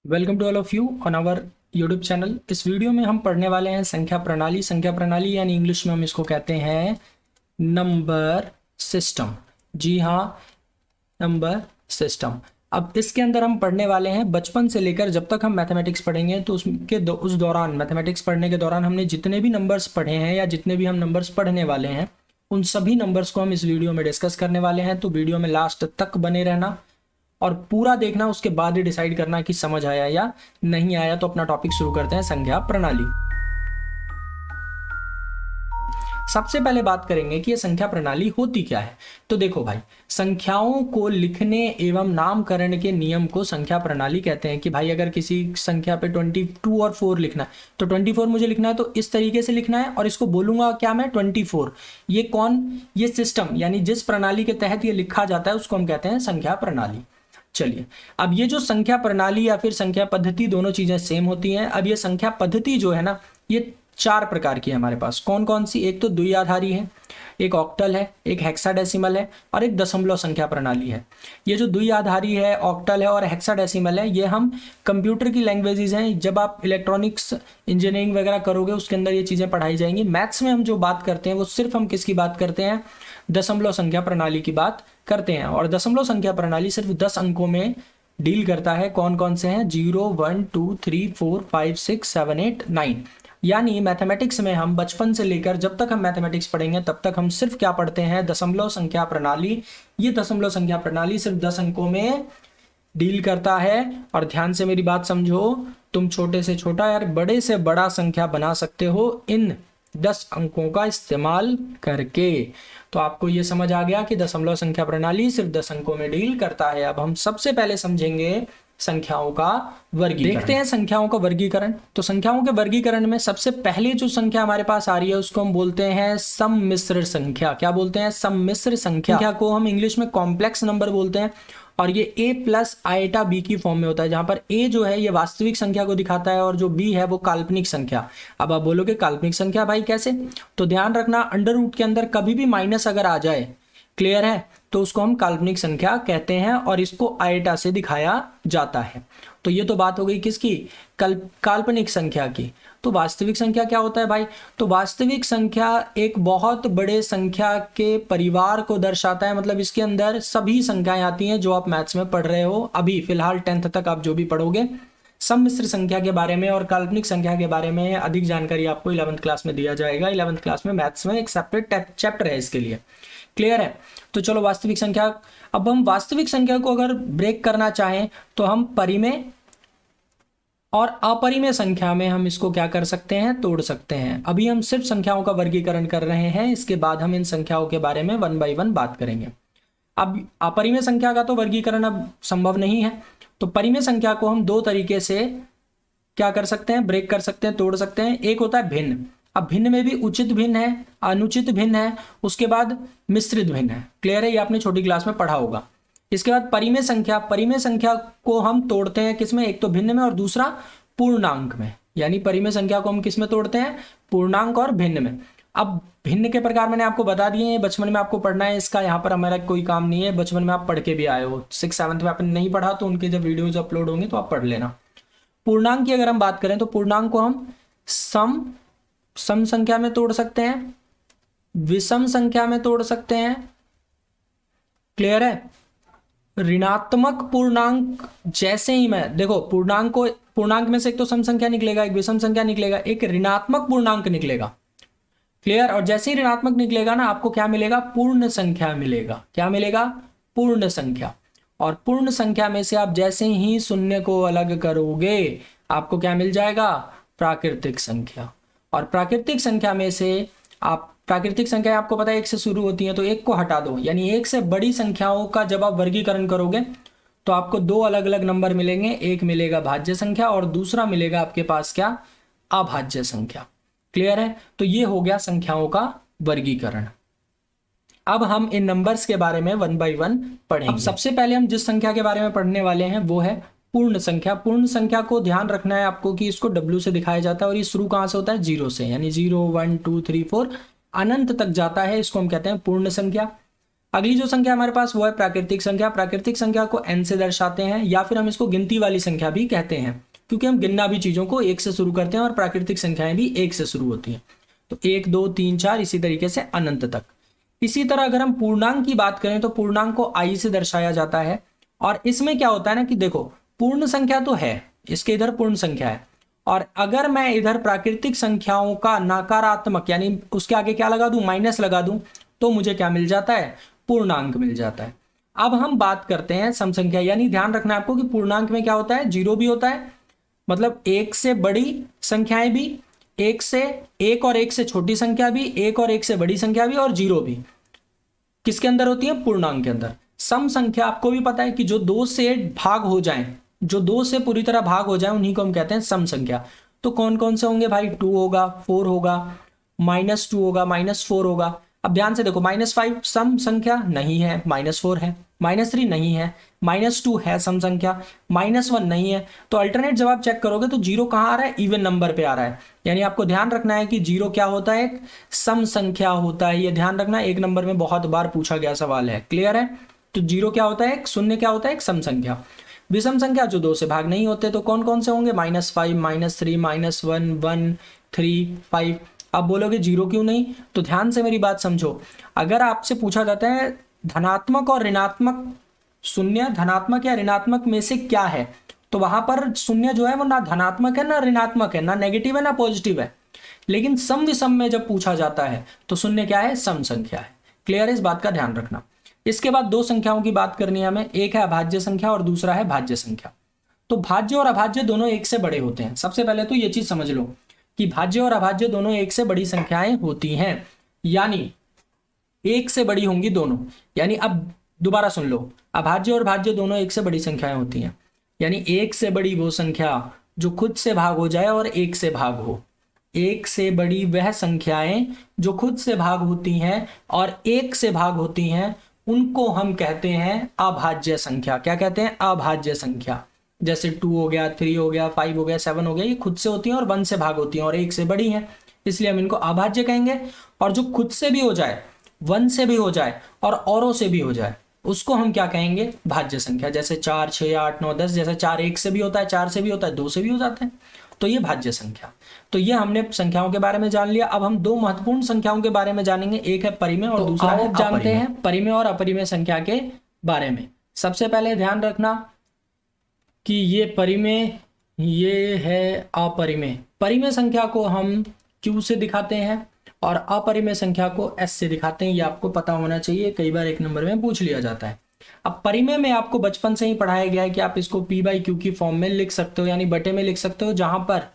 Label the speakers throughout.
Speaker 1: Welcome to all of you on our YouTube channel. इस video में हम पढ़ने वाले हैं संख्या प्रणाली। संख्या प्रणाली यानी इंग्लिश में हम इसको कहते हैं नंबर सिस्टम। जी हाँ, नंबर सिस्टम। अब इसके अंदर हम पढ़ने वाले हैं बचपन से लेकर जब तक हम मैथमेटिक्स पढ़ेंगे तो उस दौरान मैथमेटिक्स पढ़ने के दौरान हमने जितने भी नंबर्स पढ़े हैं या जितने भी हम नंबर्स पढ़ने वाले हैं उन सभी नंबर्स को हम इस वीडियो में डिस्कस करने वाले हैं। तो वीडियो में लास्ट तक बने रहना और पूरा देखना, उसके बाद ही डिसाइड करना कि समझ आया या नहीं आया। तो अपना टॉपिक शुरू करते हैं, संख्या प्रणाली। सबसे पहले बात करेंगे कि ये संख्या प्रणाली होती क्या है। तो देखो भाई, संख्याओं को लिखने एवं नामकरण के नियम को संख्या प्रणाली कहते हैं। कि भाई अगर किसी संख्या पे 22 और 4 लिखना है तो 24 मुझे लिखना है तो इस तरीके से लिखना है और इसको बोलूंगा क्या मैं 24। ये सिस्टम यानी जिस प्रणाली के तहत ये लिखा जाता है उसको हम कहते हैं संख्या प्रणाली। चलिए, अब ये जो संख्या प्रणाली या फिर संख्या पद्धति दोनों चीजें सेम होती हैं। अब ये संख्या पद्धति जो है ना, ये 4 प्रकार की है हमारे पास। कौन कौन सी? एक तो द्विआधारी है, एक ऑक्टल है, एक हेक्साडेसिमल है और एक दशमलव संख्या प्रणाली है। ये जो द्विआधारी है, ऑक्टल है और हेक्साडेसिमल है, ये हम कंप्यूटर की लैंग्वेजेस हैं। जब आप इलेक्ट्रॉनिक्स इंजीनियरिंग वगैरह करोगे उसके अंदर ये चीज़ें पढ़ाई जाएंगी। मैथ्स में हम जो बात करते हैं वो सिर्फ हम किसकी बात करते हैं? दशमलव संख्या प्रणाली की बात करते हैं। और दशमलव संख्या प्रणाली सिर्फ 10 अंकों में डील करता है। कौन कौन से हैं? 0 1 2 3 4 5 6 7 8 9। यानी मैथमेटिक्स में हम बचपन से लेकर जब तक हम मैथमेटिक्स पढ़ेंगे तब तक हम सिर्फ क्या पढ़ते हैं? दशमलव संख्या प्रणाली। ये दशमलव संख्या प्रणाली सिर्फ 10 अंकों में डील करता है। और ध्यान से मेरी बात समझो, तुम छोटे से छोटा या बड़े से बड़ा संख्या बना सकते हो इन 10 अंकों का इस्तेमाल करके। तो आपको ये समझ आ गया कि दशमलव संख्या प्रणाली सिर्फ 10 अंकों में डील करता है। अब हम सबसे पहले समझेंगे संख्याओं का वर्गीकरण। देखते हैं संख्याओं का वर्गीकरण। तो संख्याओं के वर्गीकरण में सबसे पहले जो संख्या हमारे पास आ रही है उसको हम बोलते हैं सम्मिश्र संख्या। क्या बोलते हैं? सम्मिश्र संख्या को हम इंग्लिश में कॉम्प्लेक्स नंबर बोलते हैं। और ये a प्लस आइटा b की फॉर्म में होता है, जहां पर a जो है ये वास्तविक संख्या को दिखाता है और जो b है वो काल्पनिक संख्या। अब आप बोलोगे काल्पनिक संख्या भाई कैसे? तो ध्यान रखना, अंडर रूट के अंदर कभी भी माइनस अगर आ जाए, क्लियर है, तो उसको हम काल्पनिक संख्या कहते हैं और इसको आइटा से दिखाया जाता है। तो ये तो बात हो गई किसकी? काल्पनिक संख्या की। तो वास्तविक संख्या क्या होता है भाई? तो वास्तविक संख्या एक बहुत बड़े संख्या के परिवार को दर्शाता है। मतलब इसके अंदर सभी संख्याएं आती हैं जो आप मैथ्स में पढ़ रहे हो अभी फिलहाल 10th तक आप जो भी पढ़ोगे। सम्मिश्र संख्या के बारे में और काल्पनिक संख्या के बारे में अधिक जानकारी आपको 11th क्लास में दिया जाएगा। 11th क्लास में मैथ्स में एक सेपरेट चैप्टर है इसके लिए, क्लियर है। तो चलो वास्तविक संख्या। अब हम वास्तविक संख्या को अगर ब्रेक करना चाहें तो हम परिमेय और अपरिमेय संख्या में हम इसको क्या कर सकते हैं? तोड़ सकते हैं। अभी हम सिर्फ संख्याओं का वर्गीकरण कर रहे हैं, इसके बाद हम इन संख्याओं के बारे में 1 बाय 1 बात करेंगे। अब अपरिमेय संख्या का तो वर्गीकरण अब संभव नहीं है, तो परिमेय संख्या को हम 2 तरीके से क्या कर सकते हैं? ब्रेक कर सकते हैं, तोड़ सकते हैं। एक होता है भिन्न। अब भिन्न में भी उचित भिन्न है, अनुचित भिन्न है, उसके बाद मिश्रित भिन्न है। क्लियर है? ये आपने छोटी क्लास में पढ़ा होगा। इसके बाद परिमेय संख्या। परिमेय संख्या को हम तोड़ते हैं किसमें? एक तो भिन्न में और दूसरा पूर्णांक में। यानी परिमेय संख्या को हम किस में तोड़ते हैं? पूर्णांक और भिन्न में। अब भिन्न के प्रकार मैंने आपको बता दिए हैं, बचपन में आपको पढ़ना है, इसका यहाँ पर हमारा कोई काम नहीं है। बचपन में आप पढ़ के भी आए हो, 6th 7th में आपने नहीं पढ़ा तो उनके जब वीडियोज अपलोड होंगे तो आप पढ़ लेना। पूर्णांक की अगर हम बात करें तो पूर्णांक को हम सम संख्या में तोड़ सकते हैं, विषम संख्या में तोड़ सकते हैं, क्लियर है। ऋणात्मक पूर्णांक जैसे ही मैं देखो पूर्णांक में से एक तो सम संख्या निकलेगा, एक विषम संख्या निकलेगा, एक ऋणात्मक पूर्णांक निकलेगा, क्लियर। और जैसे ही ऋणात्मक निकलेगा ना, आपको क्या मिलेगा? पूर्ण संख्या मिलेगा। क्या मिलेगा? पूर्ण संख्या। और पूर्ण संख्या में से आप जैसे ही शून्य को अलग करोगे आपको क्या मिल जाएगा? प्राकृतिक संख्या। और प्राकृतिक संख्या में से प्राकृतिक संख्या आपको पता है 1 से शुरू होती है, तो 1 को हटा दो। यानी 1 से बड़ी संख्याओं का जब आप वर्गीकरण करोगे तो आपको 2 अलग अलग नंबर मिलेंगे। एक मिलेगा भाज्य संख्या और दूसरा मिलेगा आपके पास क्या? अभाज्य संख्या। क्लियर है? तो ये हो गया संख्याओं का वर्गीकरण। अब हम इन नंबर्स के बारे में 1 बाय 1 पढ़ेंगे। अब सबसे पहले हम जिस संख्या के बारे में पढ़ने वाले हैं वो है पूर्ण संख्या। पूर्ण संख्या को ध्यान रखना है आपको कि इसको W से दिखाया जाता है और ये शुरू कहां से होता है? 0 से। यानी 0 1 2 3 4 अनंत तक जाता है, इसको हम कहते हैं पूर्ण संख्या। अगली जो संख्या हमारे पास वो है प्राकृतिक संख्या। प्राकृतिक संख्या को n से दर्शाते हैं, या फिर हम इसको गिनती वाली संख्या भी कहते हैं, क्योंकि हम गिनना भी चीजों को 1 से शुरू करते हैं और प्राकृतिक संख्याएं भी 1 से शुरू होती हैं। तो 1 2 3 4 इसी तरीके से अनंत तक। इसी तरह अगर हम पूर्णांक की बात करें तो पूर्णांक को i से दर्शाया जाता है। और इसमें क्या होता है ना कि देखो, पूर्ण संख्या तो है, इसके इधर पूर्ण संख्या है, और अगर मैं इधर प्राकृतिक संख्याओं का नकारात्मक यानी उसके आगे क्या लगा दूं, माइनस लगा दूं, तो मुझे क्या मिल जाता है, पूर्णांक मिल जाता है। अब हम बात करते हैं सम संख्या, यानी ध्यान रखना आपको कि पूर्णांक में क्या होता है, जीरो भी होता है, मतलब एक से बड़ी संख्याएं भी, एक और एक से छोटी संख्या भी, एक और एक से बड़ी संख्या भी, और जीरो भी किसके अंदर होती है, पूर्णांक के अंदर। सम संख्या आपको भी पता है कि जो 2 से भाग हो जाएं, जो 2 से पूरी तरह भाग हो जाएं, उन्हीं को हम कहते हैं सम संख्या। तो कौन कौन से होंगे भाई, 2 होगा, 4 होगा, -2 होगा, -4 होगा। अब ध्यान से देखो, -5 सम संख्या नहीं है, -4 है, -3 नहीं है, -2 है सम संख्या, -1 नहीं है। तो अल्टरनेट जवाब चेक करोगे तो जीरो कहाँ आ रहा है, इवन नंबर पे आ रहा है। यानी आपको ध्यान रखना है कि जीरो क्या होता है, एक सम संख्या होता है। ये ध्यान रखना, एक नंबर में बहुत बार पूछा गया सवाल है, क्लियर है। तो जीरो क्या होता है, शून्य क्या होता है, एक सम संख्या। विषम संख्या जो 2 से भाग नहीं होते, तो कौन कौन से होंगे, -5 -3 -1 1 3 5। आप बोलोगे जीरो क्यों नहीं, तो ध्यान से मेरी बात समझो। अगर आपसे पूछा जाता है धनात्मक और ऋणात्मक, शून्य धनात्मक या ऋणात्मक में से क्या है, तो वहां पर शून्य जो है वो ना धनात्मक है ना ऋणात्मक है, ना नेगेटिव है ना पॉजिटिव है। लेकिन सम विषम में जब पूछा जाता है तो शून्य क्या है, सम संख्या है। क्लियर है, इस बात का ध्यान रखना। इसके बाद 2 संख्याओं की बात करनी है हमें, एक है अभाज्य संख्या और दूसरा है भाज्य संख्या। तो भाज्य और अभाज्य दोनों 1 से बड़े होते हैं। सबसे पहले तो ये चीज समझ लो कि भाज्य और अभाज्य दोनों 1 से बड़ी संख्याएं होती हैं, यानी 1 से बड़ी होंगी दोनों। यानी अब दोबारा सुन लो, अभाज्य और भाज्य दोनों 1 से बड़ी संख्याएं होती हैं, यानी 1 से बड़ी वो संख्या जो खुद से भाग हो जाए और 1 से भाग हो। 1 से बड़ी वह संख्याएं जो खुद से भाग होती हैं और 1 से भाग होती हैं, उनको हम कहते हैं अभाज्य संख्या। क्या कहते हैं, अभाज्य संख्या। जैसे 2 हो गया, 3 हो गया, 5 हो गया, 7 हो गया, ये खुद से होती हैं और 1 से भाग होती हैं और 1 से बड़ी हैं, इसलिए हम इनको अभाज्य कहेंगे। और जो खुद से भी हो जाए, 1 से भी हो जाए और औरों से भी हो जाए, उसको हम क्या कहेंगे, भाज्य संख्या। जैसे 4 6 8 9 10, जैसे 4 1 से भी होता है, 4 से भी होता है, 2 से भी हो जाते हैं, तो ये भाज्य संख्या। तो ये हमने संख्याओं के बारे में जान लिया। अब हम 2 महत्वपूर्ण संख्याओं के बारे में जानेंगे, एक है परिमेय और दूसरा है अपरिमेय। जानते हैं परिमेय और अपरिमेय संख्या के बारे में। सबसे पहले ध्यान रखना कि ये परिमेय, ये है अपरिमेय। परिमेय संख्या को हम Q से दिखाते हैं और अपरिमेय संख्या को S से दिखाते हैं। ये आपको पता होना चाहिए, कई बार 1 नंबर में पूछ लिया जाता है। अब परिमेय में आपको बचपन से ही पढ़ाया गया है कि आप इसको P/Q की फॉर्म में लिख सकते हो, यानी बटे में लिख सकते हो, जहां पर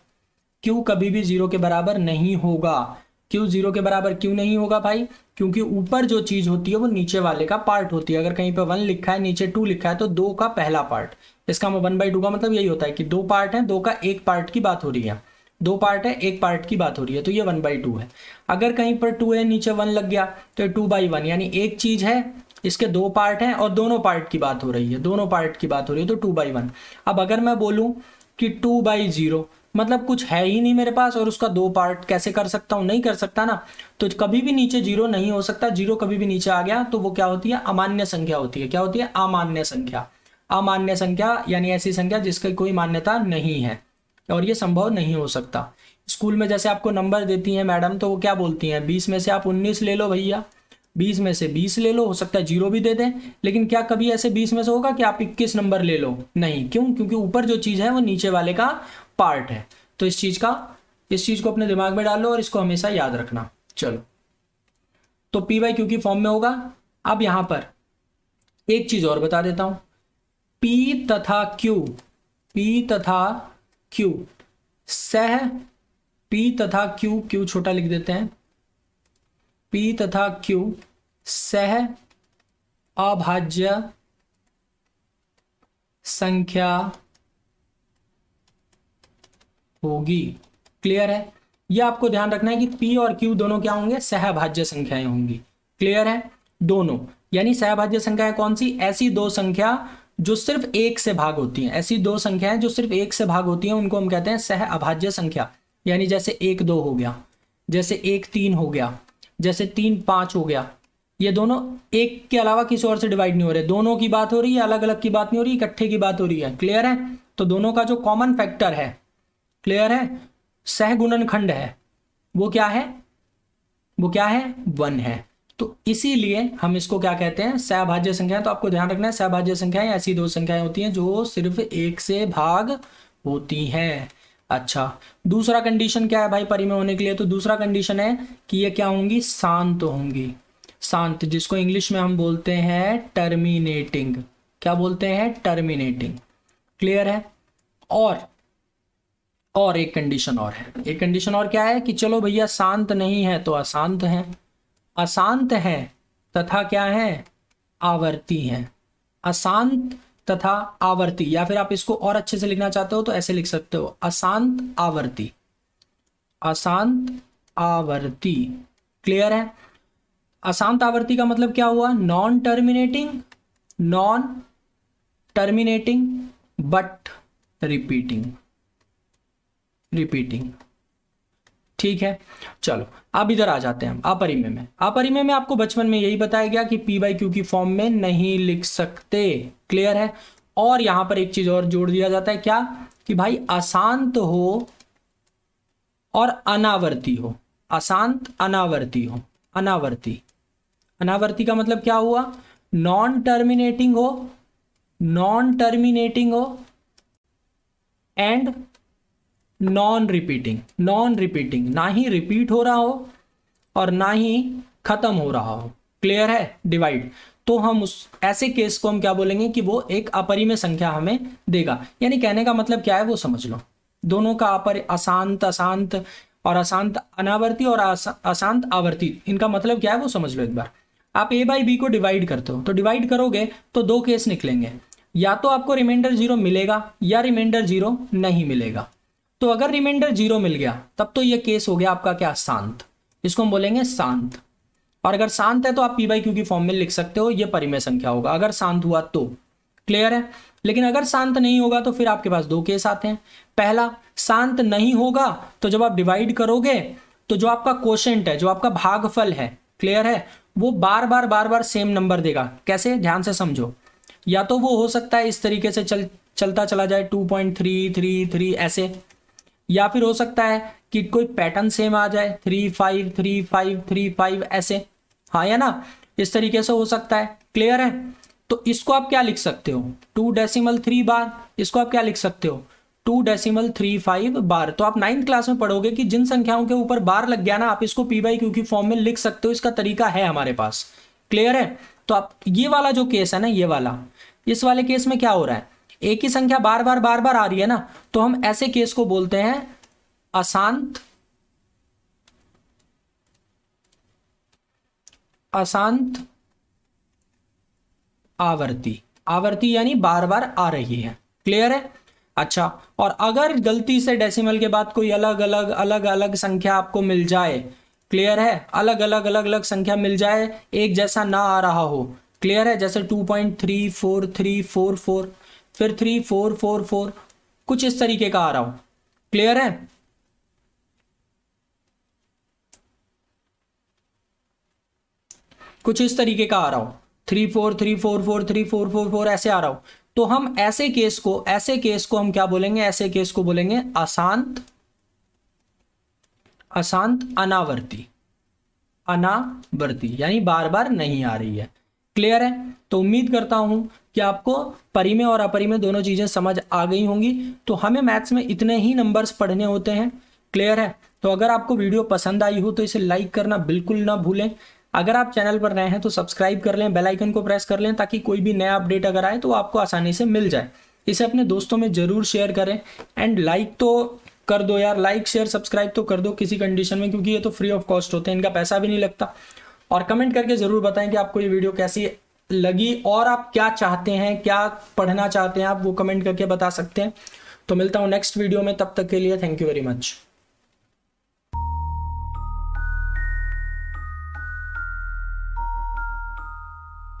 Speaker 1: Q कभी भी 0 के बराबर नहीं होगा। Q 0 के बराबर क्यों नहीं होगा भाई, क्योंकि ऊपर जो चीज होती है वो नीचे वाले का पार्ट होती है। अगर कहीं पे 1 लिखा है, नीचे 2 लिखा है, तो 2 का पहला पार्ट, इसका 1/2 का मतलब यही होता है कि 2 पार्ट है, 2 का 1 पार्ट की बात हो रही है। 2 पार्ट है, 1 पार्ट की बात हो रही है, तो ये 1/2 है। अगर कहीं पर 2 है, नीचे 1 लग गया, तो 2/1, यानी एक चीज है, इसके 2 पार्ट हैं और दोनों पार्ट की बात हो रही है, दोनों पार्ट की बात हो रही है, तो 2/1। अब अगर मैं बोलूं कि 2/0, मतलब कुछ है ही नहीं मेरे पास और उसका 2 पार्ट कैसे कर सकता हूं, नहीं कर सकता ना। तो कभी भी नीचे 0 नहीं हो सकता। 0 कभी भी नीचे आ गया तो वो क्या होती है, अमान्य संख्या होती है। क्या होती है, अमान्य संख्या। अमान्य संख्या यानी ऐसी संख्या जिसकी कोई मान्यता नहीं है और ये संभव नहीं हो सकता। स्कूल में जैसे आपको नंबर देती हैं मैडम, तो वो क्या बोलती हैं, 20 में से आप 19 ले लो भैया, 20 में से 20 ले लो, हो सकता है 0 भी दे दें, लेकिन क्या कभी ऐसे 20 में से होगा कि आप 21 नंबर ले लो, नहीं। क्यों, क्योंकि ऊपर जो चीज है वो नीचे वाले का पार्ट है। तो इस चीज को अपने दिमाग में डालो और इसको हमेशा याद रखना। चलो, तो P/Q की फॉर्म में होगा। अब यहां पर एक चीज और बता देता हूं, P तथा Q सह, P तथा Q छोटा लिख देते हैं, P तथा Q सह अभाज्य संख्या होगी। क्लियर है, यह आपको ध्यान रखना है कि P और Q दोनों क्या होंगे, सहभाज्य संख्याएं होंगी। क्लियर है, दोनों, यानी सहभाज्य संख्याएं कौन सी, ऐसी 2 संख्या जो सिर्फ 1 से भाग होती हैं। ऐसी 2 संख्याएं जो सिर्फ 1 से भाग होती हैं, उनको हम कहते हैं सह अभाज्य संख्या। यानी जैसे 1 2 हो गया, जैसे 1 3 हो गया, जैसे 3 5 हो गया, ये दोनों एक के अलावा किसी और से डिवाइड नहीं हो रहे, दोनों की बात हो रही है, अलग अलग की बात नहीं हो रही, इकट्ठे की बात हो रही है। क्लियर है? तो दोनों का जो कॉमन फैक्टर है, क्लियर है, सहगुणनखंड है, वो क्या है? वो क्या है? 1 है। तो इसीलिए हम इसको क्या कहते हैं? सहभाज्य संख्याएं। तो आपको ध्यान रखना है, सहभाज्य संख्याएं ऐसी दो संख्याएं होती हैं जो सिर्फ एक से भाग होती हैं। अच्छा, दूसरा कंडीशन क्या है भाई परिमेय होने के लिए? तो दूसरा कंडीशन है कि ये क्या होंगी? शांत होंगी। शांत, जिसको इंग्लिश में हम बोलते हैं टर्मिनेटिंग। क्या बोलते हैं? टर्मिनेटिंग। क्लियर है? और एक कंडीशन और है। एक कंडीशन और क्या है कि चलो भैया शांत नहीं है तो अशांत है, अशांत है तथा क्या है? आवर्ती है। अशांत तथा आवर्ती, या फिर आप इसको और अच्छे से लिखना चाहते हो तो ऐसे लिख सकते हो, अशांत आवर्ती। अशांत आवर्ती। क्लियर है? अशांत आवर्ती का मतलब क्या हुआ? Non terminating, non terminating but repeating. Repeating. ठीक है, चलो अब इधर आ जाते हैं हम अपरिमेय में। अपरिमेय में आपको बचपन में यही बताया गया कि पी बाई क्यू की फॉर्म में नहीं लिख सकते। क्लियर है? और यहां पर एक चीज और जोड़ दिया जाता है, क्या? कि भाई अशांत हो और अनावर्ती हो। अशांत अनावर्ती हो। अनावर्ती। अनावर्ती का मतलब क्या हुआ? नॉन टर्मिनेटिंग हो, नॉन टर्मिनेटिंग हो and non repeating. Non repeating, ना ही रिपीट हो रहा हो और ना ही खत्म हो रहा हो। क्लियर है? डिवाइड। तो हम उस ऐसे केस को हम क्या बोलेंगे कि वो एक अपरिमेय संख्या हमें देगा। यानी कहने का मतलब क्या है वो समझ लो। दोनों का अशांत अशांत और अशांत अनावर्ती और अशांत आवर्ती, इनका मतलब क्या है वो समझ लो एक बार। आप ए बाई बी को डिवाइड करते हो तो डिवाइड करोगे तो दो केस निकलेंगे, या तो आपको रिमाइंडर 0 मिलेगा या रिमाइंडर 0 नहीं मिलेगा। तो अगर रिमाइंडर 0 मिल गया तब तो ये केस हो गया आपका क्या? शांत। इसको हम बोलेंगे शांत। और अगर शांत है तो आप पी बाई क्यू की फॉर्म में लिख सकते हो, ये परिमेय संख्या होगा अगर शांत हुआ तो। क्लियर है? लेकिन अगर शांत नहीं होगा तो फिर आपके पास दो केस आते हैं। पहला, शांत नहीं होगा तो जब आप डिवाइड करोगे तो जो आपका कोशेंट है, जो आपका भागफल है, क्लियर है, वो बार बार सेम नंबर देगा। कैसे? ध्यान से समझो। या तो वो हो सकता है इस तरीके से चलता चला जाए 2.333 ऐसे, या फिर हो सकता है कि कोई पैटर्न सेम आ जाए 353535 ऐसे, हाँ या ना, इस तरीके से हो सकता है। क्लियर है? तो इसको आप क्या लिख सकते हो? 2.3 बार। इसको आप क्या लिख सकते हो? 2.35 बार। तो आप 9th क्लास में पढ़ोगे कि जिन संख्याओं के ऊपर बार लग गया ना, आप इसको पी बाई क्यू की फॉर्म में लिख सकते हो। इसका तरीका है हमारे पास। क्लियर है? तो आप ये वाला जो केस है ना, ये वाला, इस वाले केस में क्या हो रहा है? एक ही संख्या बार बार आ रही है ना, तो हम ऐसे केस को बोलते हैं अशांत अशांत आवर्ती। आवर्ती यानी बार बार आ रही है। क्लियर है? अच्छा, और अगर गलती से डेसिमल के बाद कोई अलग अलग संख्या आपको मिल जाए, क्लियर है, अलग अलग संख्या मिल जाए, एक जैसा ना आ रहा हो, क्लियर है, जैसे 2.34344, फिर 3444, कुछ इस तरीके का आ रहा हो। क्लियर है? कुछ इस तरीके का आ रहा हो, 34344 3444 ऐसे आ रहा हो, तो हम ऐसे केस को हम क्या बोलेंगे? ऐसे केस को बोलेंगे अशांत अनावर्ती। अनावर्ती यानी बार बार नहीं आ रही है। क्लियर है? तो उम्मीद करता हूं कि आपको परिमेय और अपरिमेय दोनों चीजें समझ आ गई होंगी। तो हमें मैथ्स में इतने ही नंबर्स पढ़ने होते हैं। क्लियर है? तो अगर आपको वीडियो पसंद आई हो तो इसे लाइक करना बिल्कुल ना भूलें। अगर आप चैनल पर नए हैं तो सब्सक्राइब कर लें, बेल आइकन को प्रेस कर लें, ताकि कोई भी नया अपडेट अगर आए तो आपको आसानी से मिल जाए। इसे अपने दोस्तों में जरूर शेयर करें एंड लाइक तो कर दो यार, लाइक शेयर सब्सक्राइब तो कर दो किसी कंडीशन में, क्योंकि ये तो फ्री ऑफ कॉस्ट होते हैं, इनका पैसा भी नहीं लगता। और कमेंट करके जरूर बताएं कि आपको ये वीडियो कैसी लगी और आप क्या चाहते हैं, क्या पढ़ना चाहते हैं, आप वो कमेंट करके बता सकते हैं। तो मिलता हूं नेक्स्ट वीडियो में, तब तक के लिए थैंक यू वेरी मच।